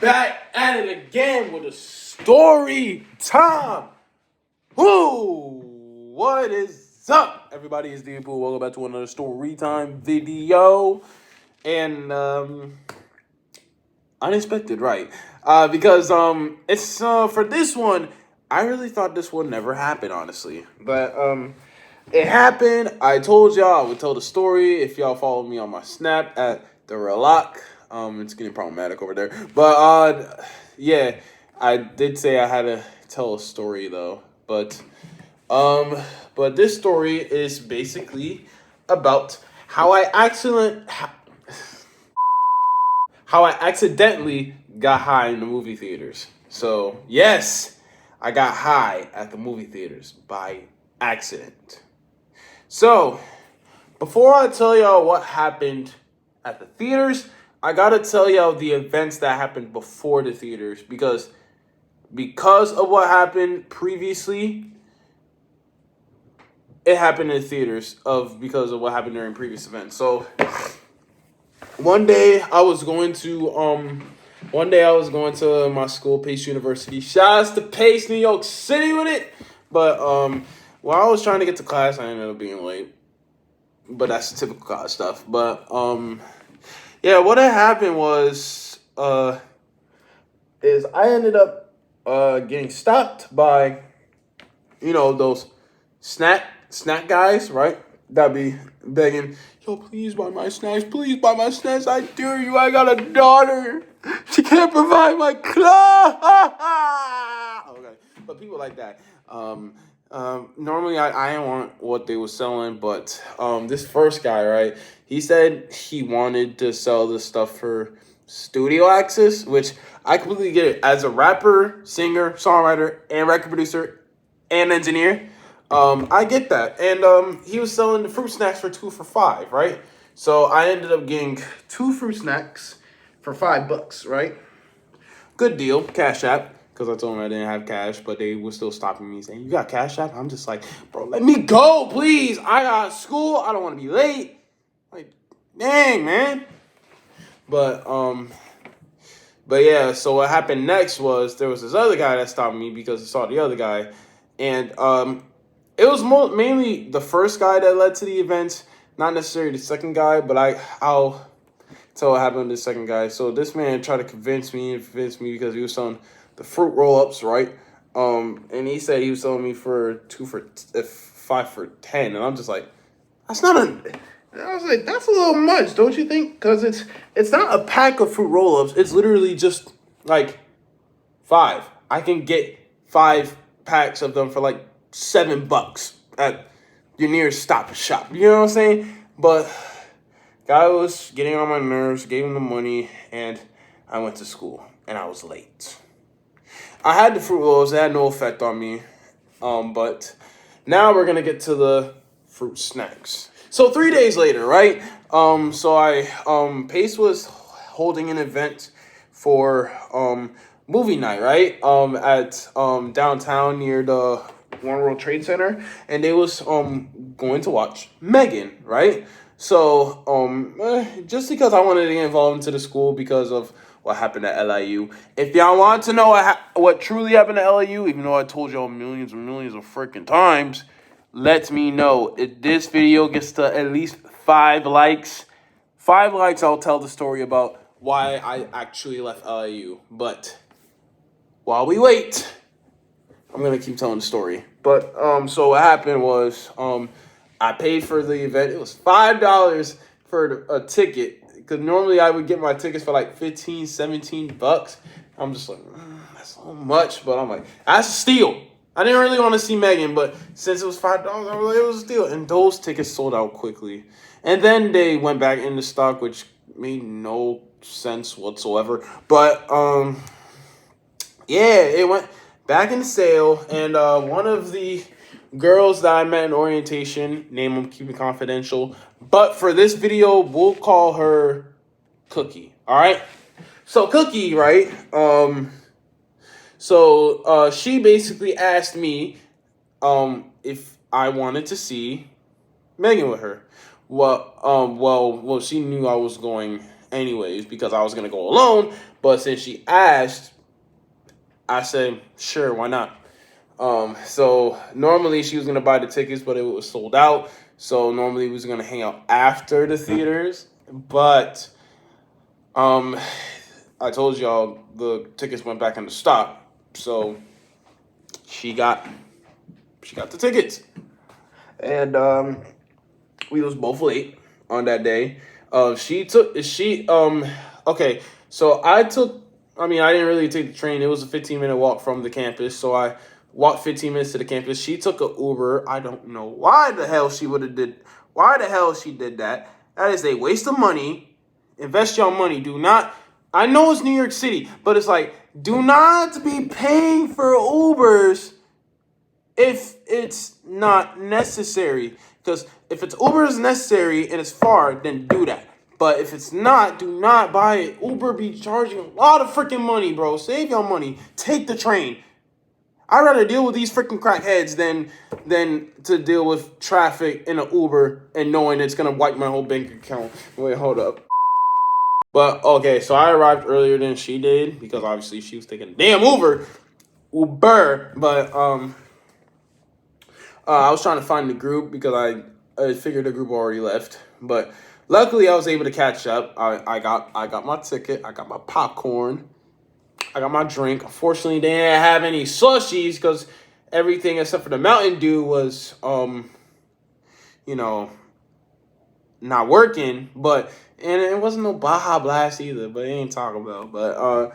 back at it again with a story time. Woo! What is up, everybody? It's Deadpool. Welcome back to another story time video. And unexpected, right? Because it's for this one. I really thought this would never happen, honestly, but it happened. I told y'all I would tell the story if y'all follow me on my Snap at the Relock. It's getting problematic over there, but yeah, I did say I had to tell a story though, but this story is basically about how I accidentally got high in the movie theaters. So yes, I got high at the movie theaters by accident. So before I tell y'all what happened at the theaters, I gotta tell y'all the events that happened before the theaters because of what happened previously. It happened in the theaters because of what happened during previous events. So one day I was going to my school, Pace University. Shouts to Pace, New York City with it. But while I was trying to get to class, I ended up being late. But that's typical college stuff. But yeah, what had happened was is I ended up getting stopped by those snack guys, right? That be begging, yo, please buy my snacks, I dare you, I got a daughter, she can't provide my clothes. Okay, but people like that. Normally I didn't want what they were selling, but this first guy, right? He said he wanted to sell this stuff for studio access, which I completely get it. As a rapper, singer, songwriter, and record producer, and engineer, I get that. And he was selling the fruit snacks for 2 for $5, right? So I ended up getting 2 fruit snacks for $5, right? Good deal, Cash App, because I told them I didn't have cash, but they were still stopping me saying, you got Cash App? I'm just like, bro, let me go, please. I got school. I don't want to be late. Like, dang, man. But yeah, so what happened next was there was this other guy that stopped me because he saw the other guy. And it was mainly the first guy that led to the event, not necessarily the second guy, but I'll tell what happened to the second guy. So this man tried to convince me because he was selling the fruit roll-ups, right? And he said he was selling me for 5 for 10, and I'm just like, that's not a. I was like, that's a little much, don't you think? Because it's not a pack of fruit roll-ups. It's literally just like 5. I can get 5 packs of them for like $7 at your nearest Stop and Shop. You know what I'm saying? But guy was getting on my nerves, gave him the money, and I went to school, and I was late. I had the fruit rolls. It had no effect on me. But now we're going to get to the fruit snacks. So 3 days later, right? Pace was holding an event for movie night, right? At downtown near the One World Trade Center, and they was going to watch Megan, right? So just because I wanted to get involved into the school because of what happened at LIU. If y'all want to know what truly happened at LIU, even though I told y'all millions and millions of freaking times, let me know. If this video gets to at least 5 likes, I'll tell the story about why I actually left LIU. But while we wait, I'm gonna keep telling the story. But so what happened was I paid for the event. It was $5 for a ticket because normally I would get my tickets for like $15, $17. I'm just like, that's so much, but I'm like, that's a steal. I didn't really want to see Megan, but since it was $5, I was like, it was a steal. And those tickets sold out quickly. And then they went back into stock, which made no sense whatsoever. But yeah, it went back in sale. And one of the girls that I met in orientation, name them, keep it confidential. But for this video, we'll call her Cookie. All right. So Cookie, right? So she basically asked me if I wanted to see Megan with her. Well, she knew I was going anyways because I was gonna go alone. But since she asked, I said, sure, why not? So normally she was gonna buy the tickets, but it was sold out. So normally we was gonna hang out after the theaters, but um, I told y'all the tickets went back into stock. So she got the tickets, and we was both late on that day. Okay. So I mean, I didn't really take the train. It was a 15-minute walk from the campus, so I walked 15 minutes to the campus. She took a Uber. I don't know why the hell she did that. That is a waste of money. Invest your money. Do not. I know it's New York City, but it's like, do not be paying for Ubers if it's not necessary. Because if it's Uber is necessary and it's far, then do that. But if it's not, do not buy it. Uber be charging a lot of freaking money, bro. Save your money. Take the train. I'd rather deal with these freaking crackheads than to deal with traffic in an Uber and knowing it's gonna wipe my whole bank account. Wait, hold up. But okay, so I arrived earlier than she did because obviously she was taking a damn Uber. But I was trying to find the group because I figured the group already left. But luckily, I was able to catch up. I got my ticket. I got my popcorn. I got my drink. Unfortunately, they didn't have any slushies because everything except for the Mountain Dew was not working. And it wasn't no Baja Blast either. But it ain't talking about. But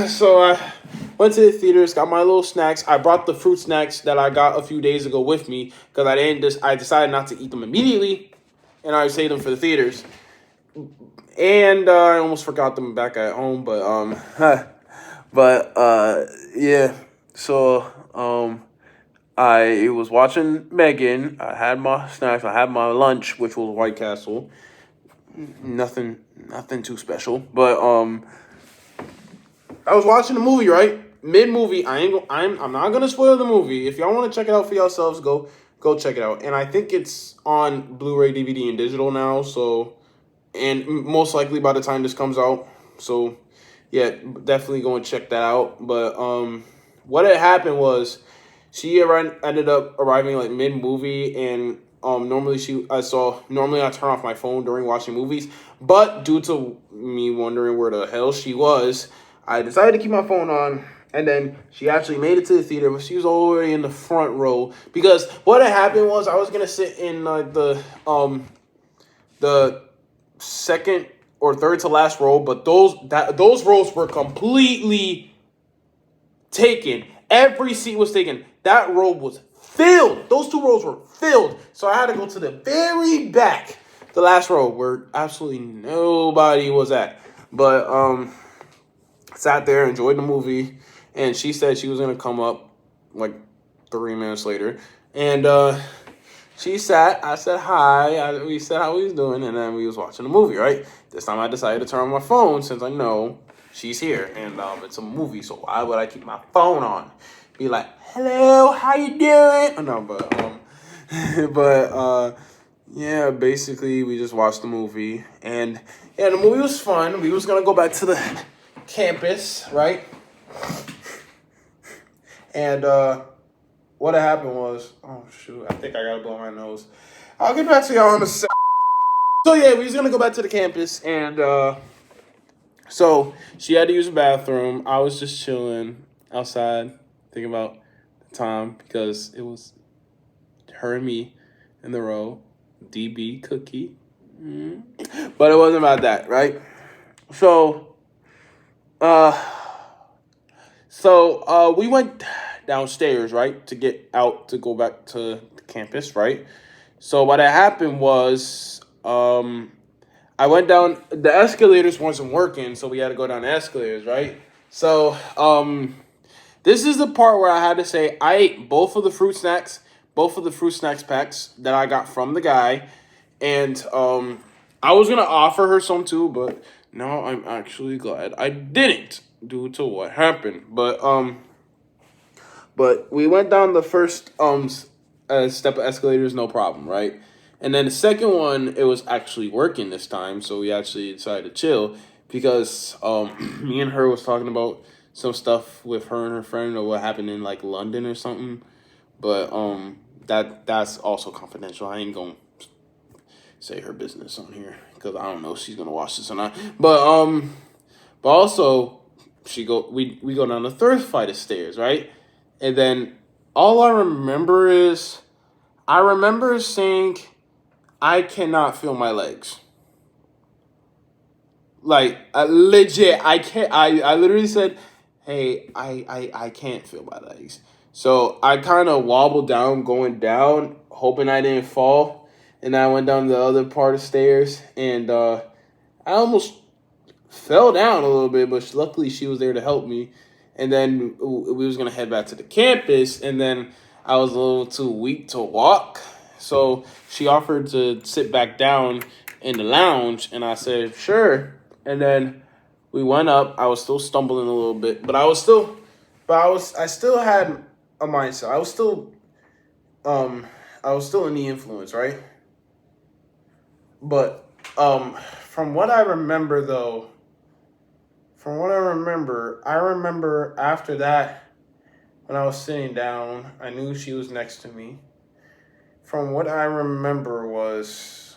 so I went to the theaters, got my little snacks. I brought the fruit snacks that I got a few days ago with me because I decided not to eat them immediately, and I saved them for the theaters. And I almost forgot them back at home, yeah. So I was watching Megan. I had my snacks. I had my lunch, which was White Castle. Nothing too special, but I was watching the movie, right? Mid-movie, I'm not gonna spoil the movie. If y'all want to check it out for yourselves, go check it out. And I think it's on Blu-ray, DVD, and digital now. So, and most likely by the time this comes out. So, yeah, definitely go and check that out. But what had happened was she ended up arriving like mid-movie, and normally I turn off my phone during watching movies, but due to me wondering where the hell she was, I decided to keep my phone on, and then she actually made it to the theater, but she was already in the front row. Because what had happened was I was gonna sit in the second or third to last row, but those rows were completely taken. Every seat was taken. That row was filled. Those two rows were filled. So I had to go to the very back, the last row, where absolutely nobody was at. But sat there, enjoyed the movie, and she said she was gonna come up like 3 minutes later, and she sat. I said hi. We said how we was doing, and then we was watching the movie. Right. This time I decided to turn on my phone since I know she's here, and it's a movie, so why would I keep my phone on? Be like, hello, how you doing? Oh, no, but yeah, basically we just watched the movie, and yeah, the movie was fun. We was gonna go back to the campus, right? And what happened was, oh shoot, I think I gotta blow my nose. I'll get back to y'all in a sec. So yeah, we was gonna go back to the campus, and so she had to use the bathroom. I was just chilling outside, thinking about the time because it was her and me in the row, DB Cookie. But it wasn't about that, right? So we went downstairs, right, to get out to go back to the campus, right? So what had happened was I went down. The escalators wasn't working, so we had to go down the escalators, right? So this is the part where I had to say I ate both of the fruit snacks packs that I got from the guy, and I was gonna offer her some too, but no, I'm actually glad I didn't due to what happened. But we went down the first step of escalators, no problem, right? And then the second one, it was actually working this time, so we actually decided to chill because me and her was talking about some stuff with her and her friend or what happened in like London or something. But that's also confidential. I ain't gonna say her business on here because I don't know if she's gonna watch this or not. But also we go down the third flight of stairs, right? And then all I remember is I remember saying I cannot feel my legs. Like legit, I can't. I literally said, "Hey, I can't feel my legs." So I kind of wobbled down, going down, hoping I didn't fall, and I went down the other part of stairs, and I almost fell down a little bit, but luckily she was there to help me. And then we was gonna head back to the campus, and then I was a little too weak to walk, so she offered to sit back down in the lounge, and I said sure. And then we went up. I was still stumbling a little bit, I still had a mindset. Um, I was still in the influence, right? But from what I remember though. From what I remember after that, when I was sitting down, I knew she was next to me. From what I remember was,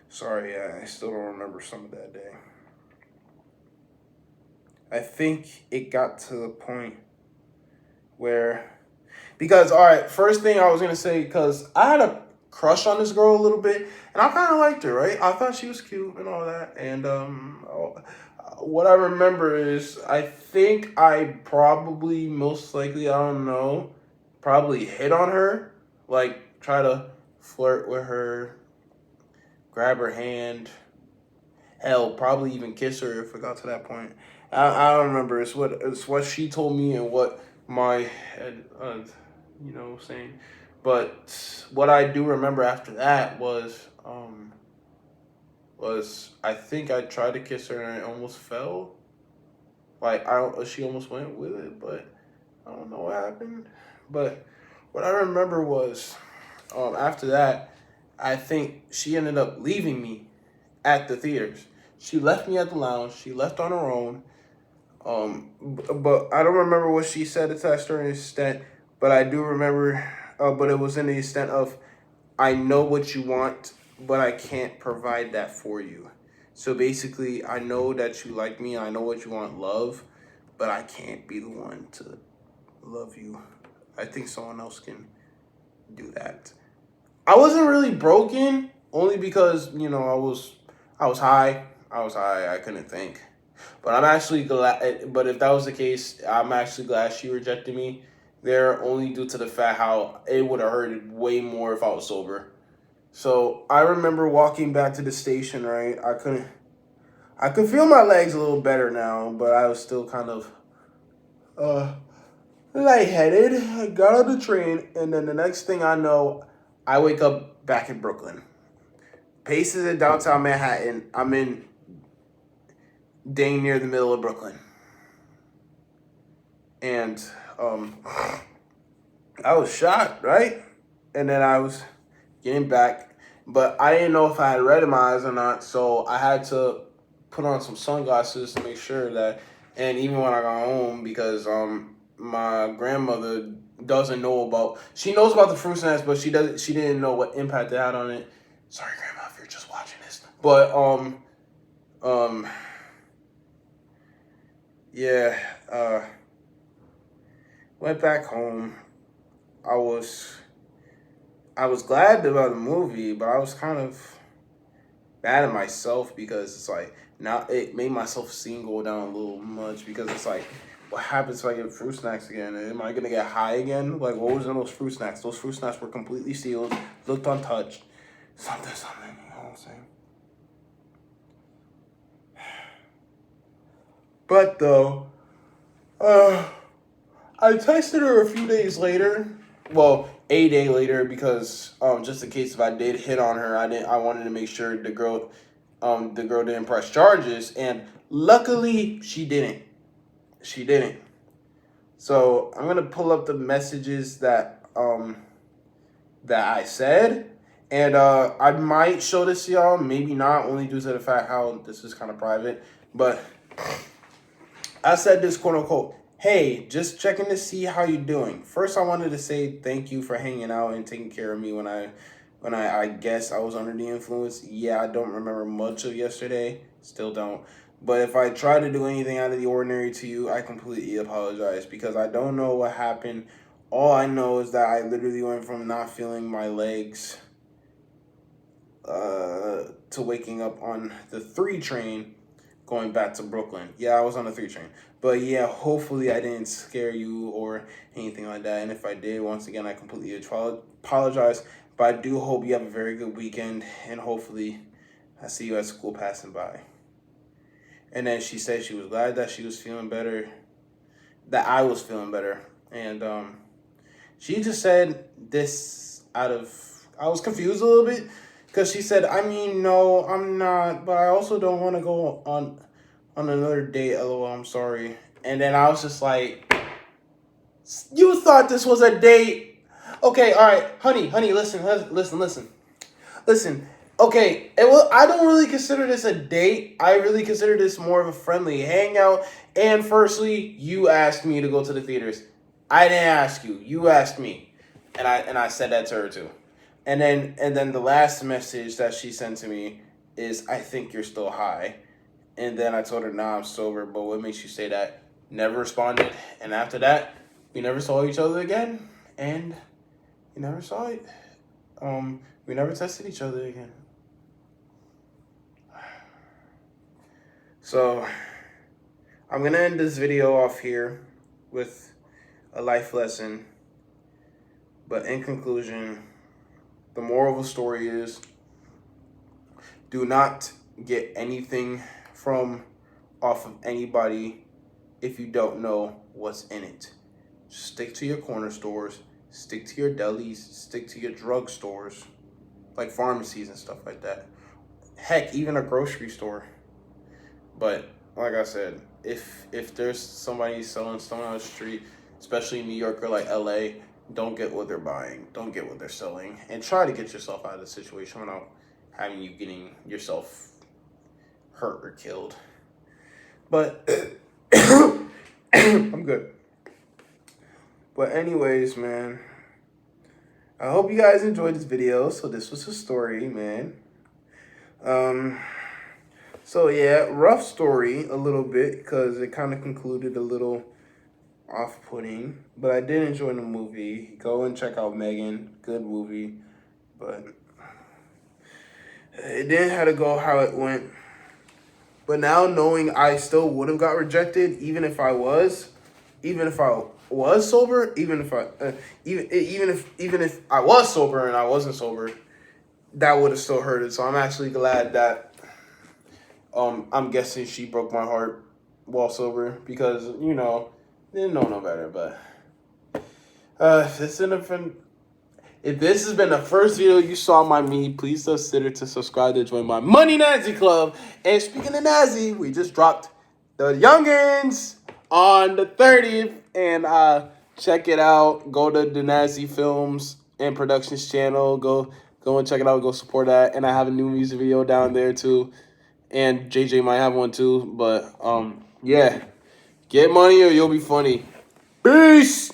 sorry, I still don't remember some of that day. I think it got to the point where, because, all right, first thing I was going to say, because I had a crush on this girl a little bit, and I kind of liked her, right? I thought she was cute and all that, and what I remember is I think I probably most likely, I don't know, probably hit on her, like try to flirt with her, grab her hand, hell, probably even kiss her if it got to that point. I don't remember. It's what she told me and what my head, saying. But what I do remember after that was I think I tried to kiss her and I almost fell. Like she almost went with it, but I don't know what happened. But what I remember was, after that, I think she ended up leaving me at the theaters. She left me at the lounge. She left on her own. But I don't remember what she said to that certain extent. But I do remember. But it was in the extent of, I know what you want, but I can't provide that for you. So basically, I know that you like me. I know what you want, love, but I can't be the one to love you. I think someone else can do that. I wasn't really broken, only because I was high. I was high. I couldn't think. But I'm actually glad. But if that was the case, I'm actually glad she rejected me there, only due to the fact how it would have hurted way more if I was sober. So I remember walking back to the station. Right, I could feel my legs a little better now, but I was still kind of uh lightheaded. I got on the train, and then the next thing I know, I wake up back in Brooklyn. Paces in downtown Manhattan. I'm in dang near the middle of Brooklyn. And I was shocked, right? And then I was getting back, but I didn't know if I had red in my eyes or not, so I had to put on some sunglasses to make sure that. And even when I got home, because my grandmother doesn't know about. She knows about the fruit snacks, but she didn't know what impact it had on it. Sorry, grandma, if you're just watching this. But um, yeah. Went back home. I was I was glad about the movie, but I was kind of mad at myself because it's like now it made my self-esteem go down a little much because it's like, what happens if I get fruit snacks again? Am I gonna get high again? Like, what was in those fruit snacks? Those fruit snacks were completely sealed, looked untouched. Something, you know what I'm saying? But though, uh, I texted her a few days later. Well, a day later because just in case if I did hit on her, I wanted to make sure the girl didn't press charges, and luckily she didn't. She didn't. So I'm gonna pull up the messages that I said, And I might show this to y'all, maybe not, only due to the fact how this is kind of private. But I said this, quote unquote, hey, just checking to see how you're doing. First, I wanted to say thank you for hanging out and taking care of me when I guess I was under the influence. Yeah, I don't remember much of yesterday. Still don't. But if I try to do anything out of the ordinary to you, I completely apologize because I don't know what happened. All I know is that I literally went from not feeling my legs to waking up on the 3 train going back to Brooklyn. Yeah, I was on the 3 train. But yeah, hopefully I didn't scare you or anything like that. And if I did, once again, I completely apologize. But I do hope you have a very good weekend. And hopefully I see you at school passing by. And then she said she was glad that she was feeling better. That I was feeling better. And she just said this out of... I was confused a little bit. Because she said, I mean, no, I'm not. But I also don't want to go on another date. LOL, I'm sorry. And then I was just like, you thought this was a date? Okay, all right. Honey, listen. Listen. Okay, I don't really consider this a date. I really consider this more of a friendly hangout. And firstly, you asked me to go to the theaters. I didn't ask you. You asked me. And I said that to her too. And then the last message that she sent to me is, I think you're still high. And then I told her, nah, I'm sober. But what makes you say that? Never responded. And after that, we never saw each other again. And we never saw it. We never tested each other again. So I'm going to end this video off here with a life lesson. But in conclusion, the moral of the story is, do not get anything off of anybody if you don't know what's in it. Just stick to your corner stores, stick to your delis, stick to your drug stores, like pharmacies and stuff like that. Heck, even a grocery store. But like I said, if there's somebody selling stuff on the street, especially in New York or like LA, don't get what they're buying. Don't get what they're selling. And try to get yourself out of the situation without having you getting yourself hurt or killed. But I'm good. But anyways, man, I hope you guys enjoyed this video. So this was a story, man. So yeah, rough story a little bit because it kind of concluded a little off-putting, but I did enjoy the movie. Go and check out Megan. Good movie, but it didn't have to go how it went. But now knowing I still would have got rejected, even if I was sober, even if I was sober and I wasn't sober, that would have still hurted. So I'm actually glad that I'm guessing she broke my heart while sober because didn't know no better. But if this has been the first video you saw by me, please consider to subscribe to join my Money Nazi Club. And speaking of Nazi, we just dropped The Youngins on the 30th. And check it out. Go to the Nazi Films and Productions channel. Go and check it out. Go support that. And I have a new music video down there too. And JJ might have one too. But yeah. Get money or you'll be funny. Peace.